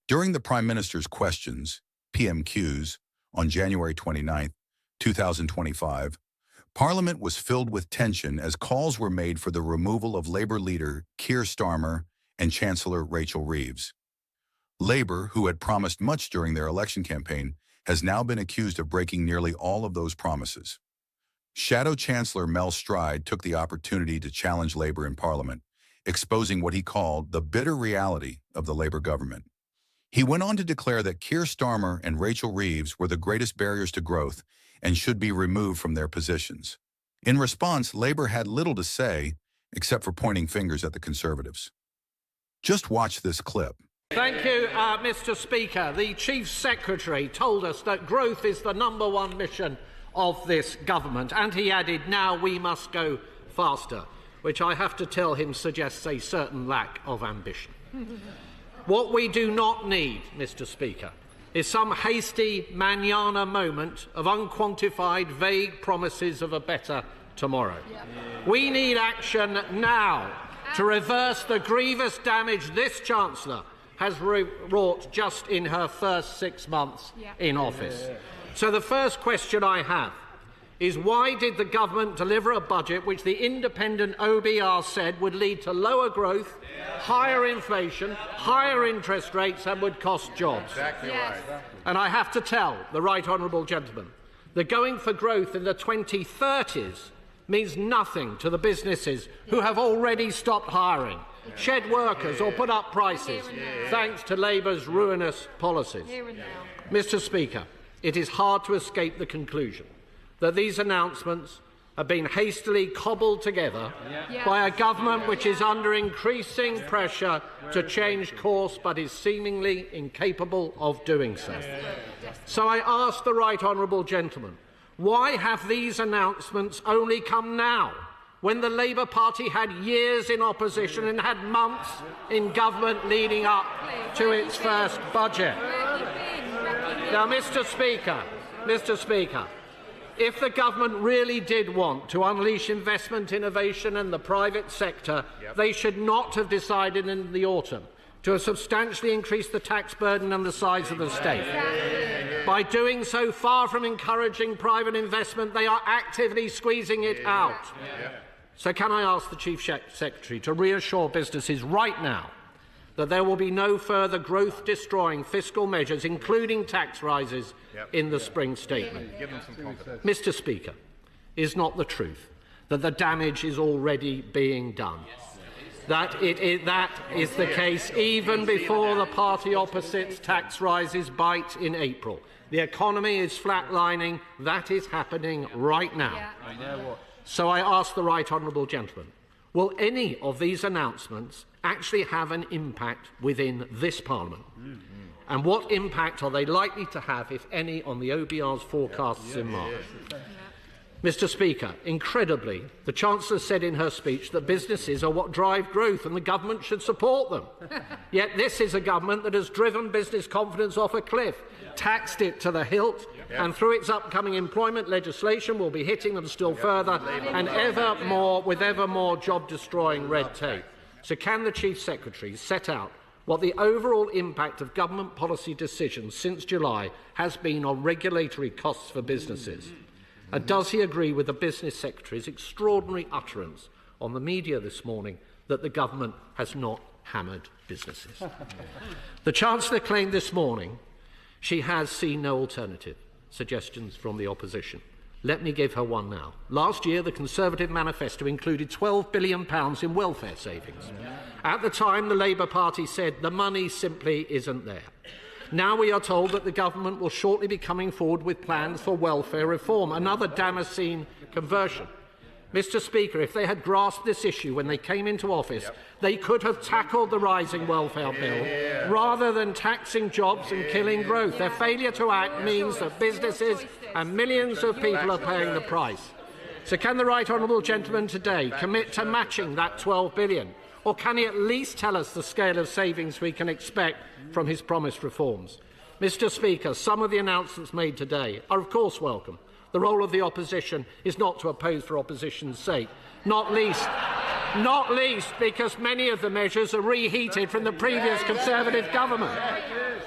During the Prime Minister's questions, PMQs, on January 29, 2025, Parliament was filled with tension as calls were made for the removal of Labour leader Keir Starmer and Chancellor Reeves. Labour, who had promised much during their election campaign, has now been accused of breaking nearly all of those promises. Shadow Chancellor Mel Stride took the opportunity to challenge Labour in Parliament, exposing what he called the bitter reality of the Labour government. He went on to declare that Keir Starmer and Reeves were the greatest barriers to growth and should be removed from their positions. In response, Labour had little to say, except for pointing fingers at the Conservatives. Just watch this clip. Thank you, Mr. Speaker. The Chief Secretary told us that growth is the #1 mission of this government, and he added, now we must go faster, which I have to tell him suggests a certain lack of ambition. What we do not need, Mr. Speaker, is some hasty manana moment of unquantified, vague promises of a better tomorrow. We need action now to reverse the grievous damage this Chancellor has wrought just in her first 6 months in office. So the first question I have is, why did the government deliver a budget which the independent OBR said would lead to lower growth, higher inflation, higher interest rates and would cost jobs? Exactly right. And I have to tell the right honourable gentleman that going for growth in the 2030s means nothing to the businesses who have already stopped hiring, shed workers or put up prices thanks to Labour's ruinous policies. Mr. Speaker, it is hard to escape the conclusion that these announcements have been hastily cobbled together by a government which is under increasing pressure to change course but is seemingly incapable of doing so. So I ask the right honourable gentleman, why have these announcements only come now, when the Labour Party had years in opposition and had months in government leading up to its first budget? Now, Mr. Speaker, if the government really did want to unleash investment, innovation and the private sector, they should not have decided in the autumn to have substantially increased the tax burden and the size of the state. By doing so, far from encouraging private investment, they are actively squeezing it out. So can I ask the Chief Secretary to reassure businesses right now that there will be no further growth-destroying fiscal measures, including tax rises, in the spring statement? Mr. Speaker, is not the truth that the damage is already being done? That is the case even before the party opposite's tax rises bite in April. The economy is flatlining. That is happening right now. So I ask the right honourable gentleman, will any of these announcements actually have an impact within this Parliament? And what impact are they likely to have, if any, on the OBR's forecasts in March? Mr. Speaker, incredibly, the Chancellor said in her speech that businesses are what drive growth and the government should support them. Yet this is a government that has driven business confidence off a cliff, taxed it to the hilt, and through its upcoming employment legislation will be hitting them still further and with ever more job-destroying red tape. So can the Chief Secretary set out what the overall impact of government policy decisions since July has been on regulatory costs for businesses? And does he agree with the Business Secretary's extraordinary utterance on the media this morning that the government has not hammered businesses? The Chancellor claimed this morning she has seen no alternative suggestions from the opposition. Let me give her one now. Last year, the Conservative manifesto included £12 billion in welfare savings. At the time, the Labour Party said the money simply isn't there. Now we are told that the government will shortly be coming forward with plans for welfare reform, another Damascene conversion. Mr. Speaker, if they had grasped this issue when they came into office, they could have tackled the rising welfare bill rather than taxing jobs and killing growth. Their failure to act means that businesses and millions of people are paying the price. So can the right honourable gentleman today commit to matching that £12 billion? Or can he at least tell us the scale of savings we can expect from his promised reforms? Mr. Speaker, some of the announcements made today are of course welcome. The role of the opposition is not to oppose for opposition's sake, not least not least because many of the measures are reheated from the previous Conservative government.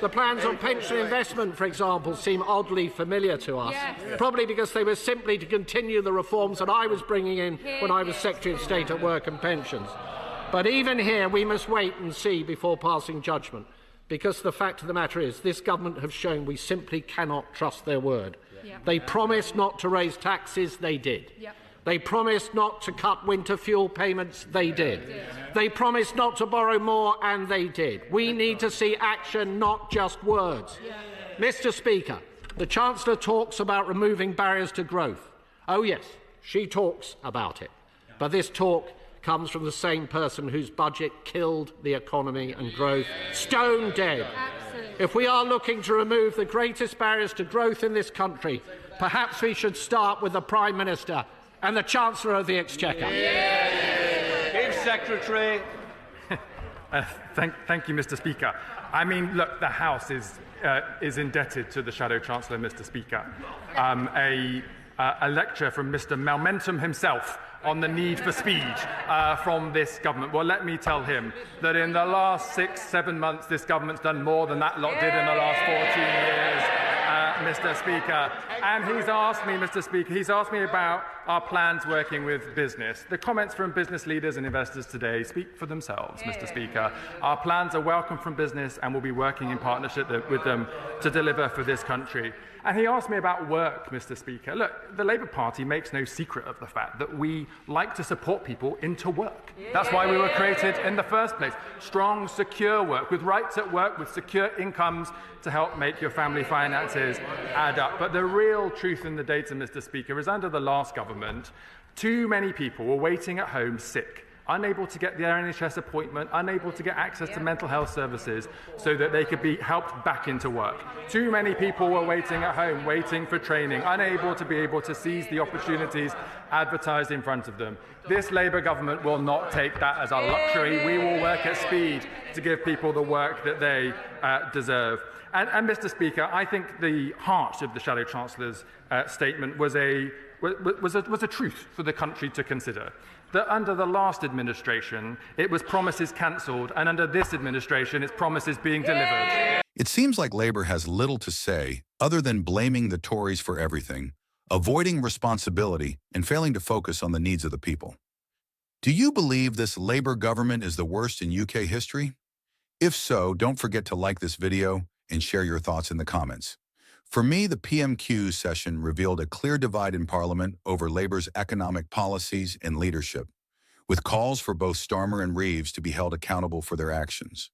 The plans on pension investment, for example, seem oddly familiar to us, probably because they were simply to continue the reforms that I was bringing in when I was Secretary of State at Work and Pensions. But even here, we must wait and see before passing judgment, because the fact of the matter is this government have shown we simply cannot trust their word. They promised not to raise taxes, they did. They promised not to cut winter fuel payments, they did. They promised not to borrow more, and they did. We need to see action, not just words. Mr. Speaker, the Chancellor talks about removing barriers to growth. Oh yes, she talks about it. But this talk comes from the same person whose budget killed the economy and growth, stone dead. If we are looking to remove the greatest barriers to growth in this country, perhaps we should start with the Prime Minister and the Chancellor of the Exchequer. Chief Secretary. Thank you, Mr. Speaker. I mean, look, the House is indebted to the Shadow Chancellor, Mr. Speaker. A lecture from Mr. Momentum himself on the need for speed from this government. Well, let me tell him that in the last 6-7 months, this government's done more than that lot did in the last 14 years. Mr. Speaker. And he's asked me, Mr. Speaker, he's asked me about our plans working with business. The comments from business leaders and investors today speak for themselves, Mr. Speaker. Our plans are welcome from business and we'll be working in partnership with them to deliver for this country. And he asked me about work, Mr. Speaker. Look, the Labour Party makes no secret of the fact that we like to support people into work. That's why we were created in the first place. Strong, secure work, with rights at work, with secure incomes to help make your family finances add up. But the real truth in the data, Mr. Speaker, is under the last government, too many people were waiting at home sick, unable to get their NHS appointment, unable to get access to mental health services so that they could be helped back into work. Too many people were waiting at home, waiting for training, unable to be able to seize the opportunities advertised in front of them. This Labour government will not take that as a luxury. We will work at speed to give people the work that they deserve. And Mr. Speaker, I think the heart of the Shadow Chancellor's statement was a truth for the country to consider. That under the last administration, it was promises cancelled, and under this administration, it's promises being delivered. It seems like Labour has little to say other than blaming the Tories for everything, avoiding responsibility, and failing to focus on the needs of the people. Do you believe this Labour government is the worst in UK history? If so, don't forget to like this video and share your thoughts in the comments. For me, the PMQ session revealed a clear divide in Parliament over Labour's economic policies and leadership, with calls for both Starmer and Reeves to be held accountable for their actions.